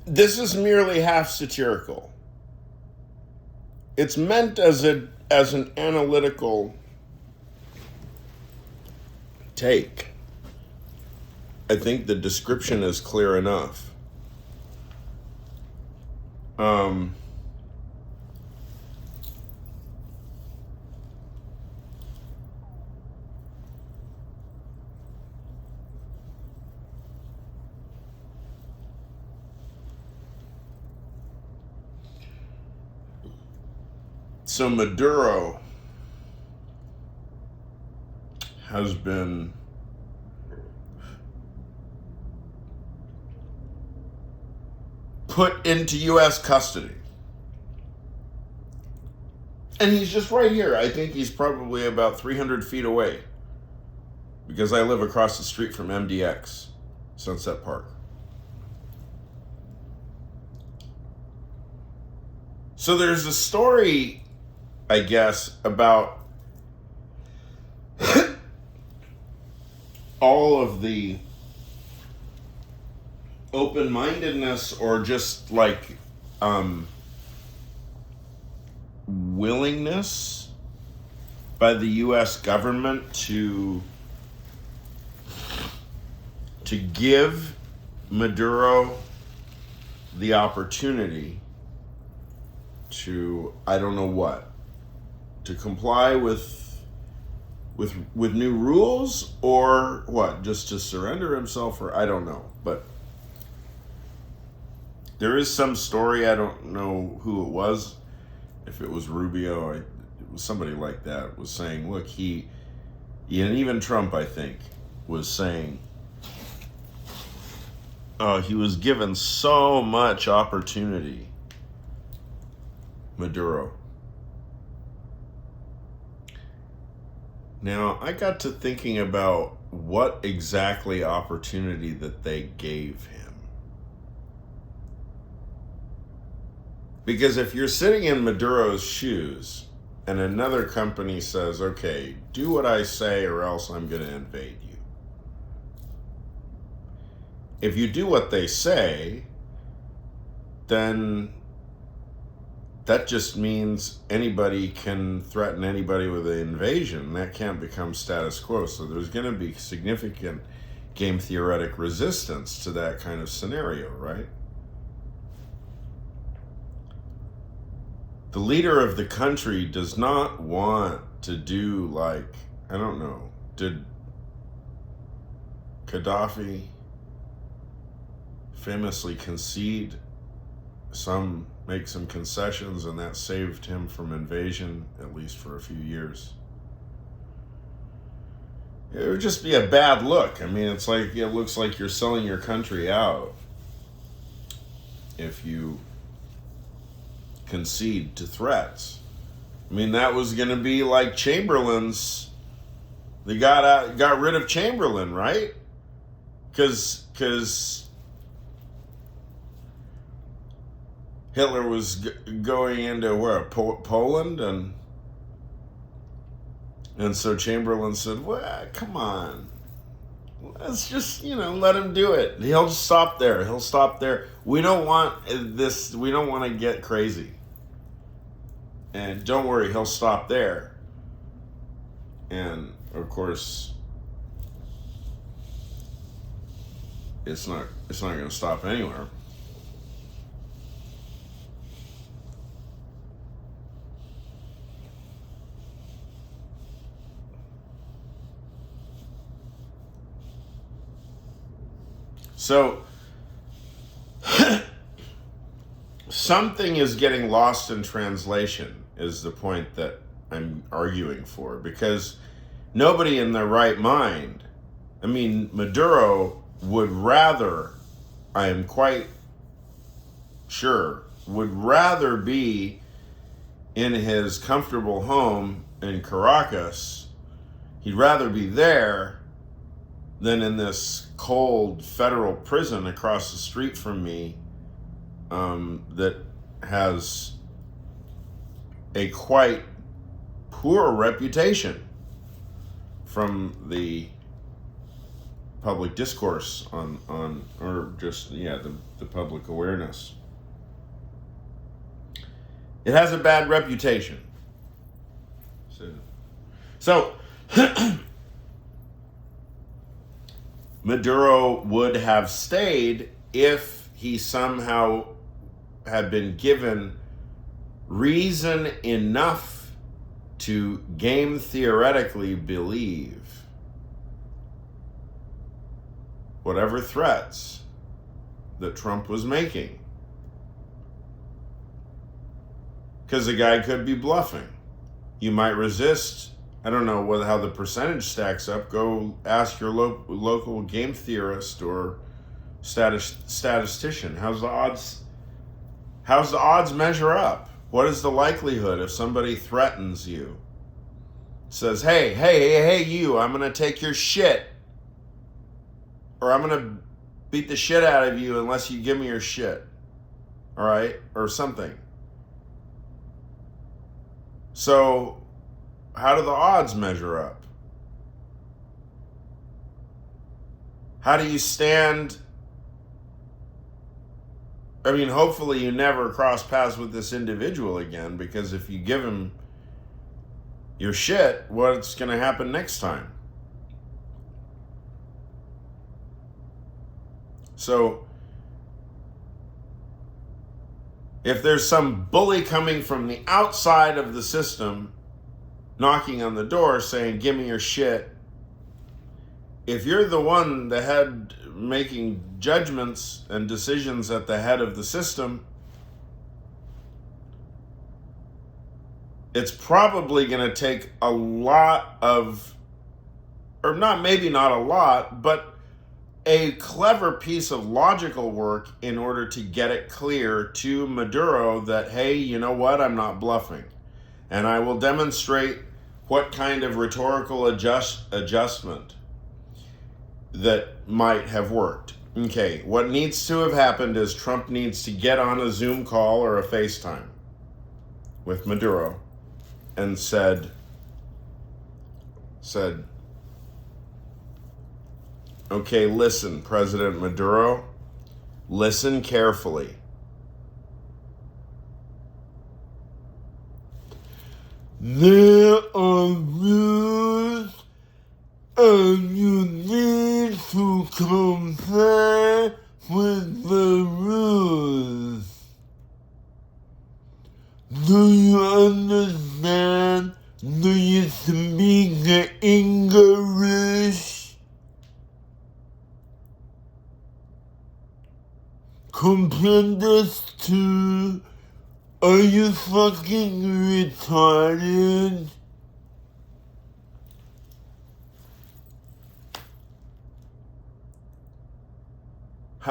This is merely half satirical. It's meant as an analytical take. I think the description is clear enough. So Maduro has been put into U.S. custody. And he's just right here. I think he's probably about 300 feet away, because I live across the street from MDX, Sunset Park. So there's a story, I guess, about all of the open-mindedness or just like willingness by the U.S. government to give Maduro the opportunity to, I don't know what, to comply with new rules, or what, just to surrender himself, or I don't know. But there is some story, I don't know who it was, if it was Rubio, it was somebody like that, was saying, look, and even Trump, I think, was saying, he was given so much opportunity, Maduro. Now, I got to thinking about what exactly opportunity that they gave him. Because if you're sitting in Maduro's shoes and another company says, okay, do what I say or else I'm going to invade you. If you do what they say, then that just means anybody can threaten anybody with an invasion. That can't become status quo. So there's going to be significant game-theoretic resistance to that kind of scenario, right? The leader of the country does not want to do like, I don't know, did Gaddafi famously concede make some concessions, and that saved him from invasion, at least for a few years? It would just be a bad look. I mean, it's like, it looks like you're selling your country out if you concede to threats. I mean, that was going to be like Chamberlain's. They got rid of Chamberlain, right? Because Hitler was going into where, Poland, and so Chamberlain said, well, come on, let's just, let him do it. He'll just stop there. He'll stop there. We don't want this. We don't want to get crazy. And don't worry, he'll stop there. And of course, it's not going to stop anywhere. So, something is getting lost in translation is the point that I'm arguing for, because nobody in their right mind, I mean, Maduro would rather, I am quite sure, would rather be in his comfortable home in Caracas. He'd rather be there than in this cold federal prison across the street from me, that has a quite poor reputation from the public discourse on or just the public awareness. It has a bad reputation. So Maduro would have stayed if he somehow had been given reason enough to game theoretically believe whatever threats that Trump was making. Because the guy could be bluffing. You might resist. I don't know how the percentage stacks up. Go ask your local game theorist or statistician. How's the odds measure up? What is the likelihood if somebody threatens you? Says, hey, you, I'm going to take your shit. Or I'm going to beat the shit out of you unless you give me your shit. All right? Or something. So, how do the odds measure up? How do you stand? I mean, hopefully you never cross paths with this individual again, because if you give him your shit, what's going to happen next time? So, if there's some bully coming from the outside of the system, knocking on the door saying, give me your shit, if you're the one, the head, making judgments and decisions at the head of the system, it's probably going to take a lot of, or maybe not a lot, but a clever piece of logical work in order to get it clear to Maduro that, hey, you know what, I'm not bluffing. And I will demonstrate what kind of rhetorical adjustment that might have worked. Okay, what needs to have happened is Trump needs to get on a Zoom call or a FaceTime with Maduro and said, okay, listen, President Maduro, listen carefully. There are rules and you need to comply with the rules. Do you understand? Do you speak English? Comprendes tú? Are you fucking retarded?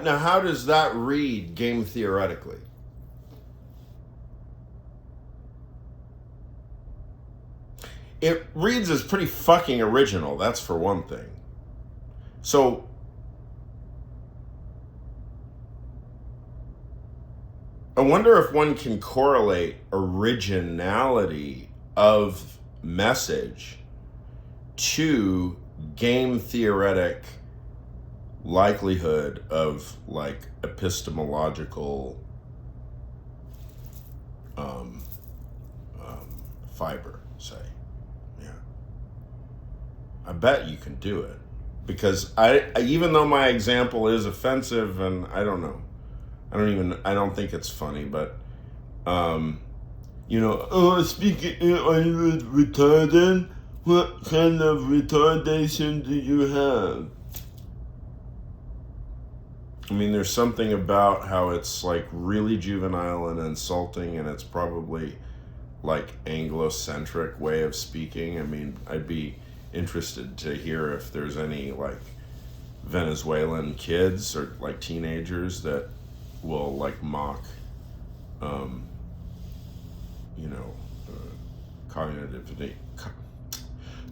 Now, how does that read game theoretically? It reads as pretty fucking original, that's for one thing. So, I wonder if one can correlate originality of message to game theoretic likelihood of like epistemological fiber, say. Yeah. I bet you can do it. Because I even though my example is offensive and I don't know. I don't think it's funny, but, speaking, are you retarded? What kind of retardation do you have? I mean, there's something about how it's like really juvenile and insulting, and it's probably like Anglo-centric way of speaking. I mean, I'd be interested to hear if there's any like Venezuelan kids or like teenagers that will like mock,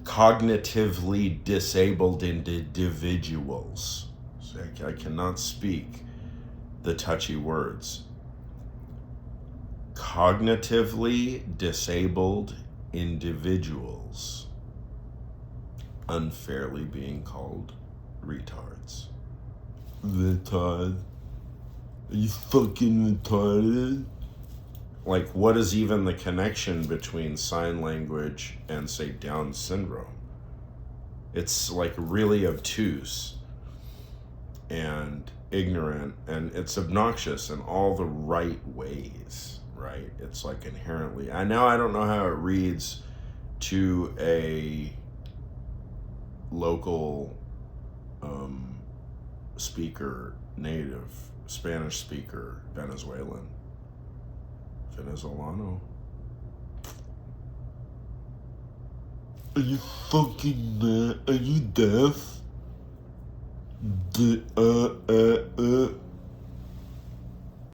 cognitively disabled individuals. So I cannot speak the touchy words. Cognitively disabled individuals unfairly being called retards. Retard. Are you fucking retarded? Like, what is even the connection between sign language and, say, Down syndrome? It's like really obtuse and ignorant, and it's obnoxious in all the right ways, right? It's like inherently. I don't know how it reads to a local speaker, native Spanish speaker, Venezolano. Are you fucking mad? Are you deaf?